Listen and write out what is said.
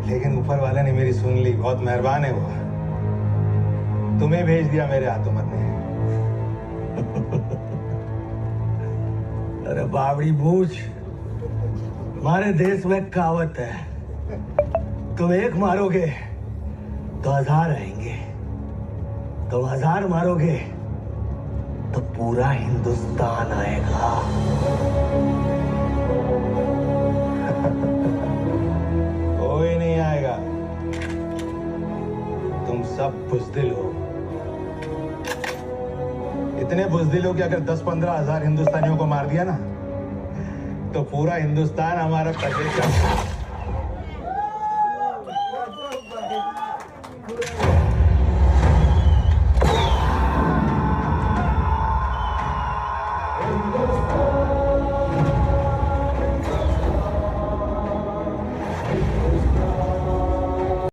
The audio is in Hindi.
लेकिन ऊपर वाले ने मेरी सुन ली, बहुत मेहरबान है वो। तुम्हें भेज दिया मेरे हाथों मरने। अरे बावड़ी बूझ, हमारे देश में कहावत है, तुम एक मारोगे तो 1000 आएंगे, तुम 1000 मारोगे तो पूरा हिंदुस्तान आएगा। कोई नहीं आएगा, तुम सब बुजदिल हो। इतने बुजदिल हो कि अगर 10-15 हजार हिंदुस्तानियों को मार दिया ना, तो पूरा हिंदुस्तान हमारा प्रदेश है।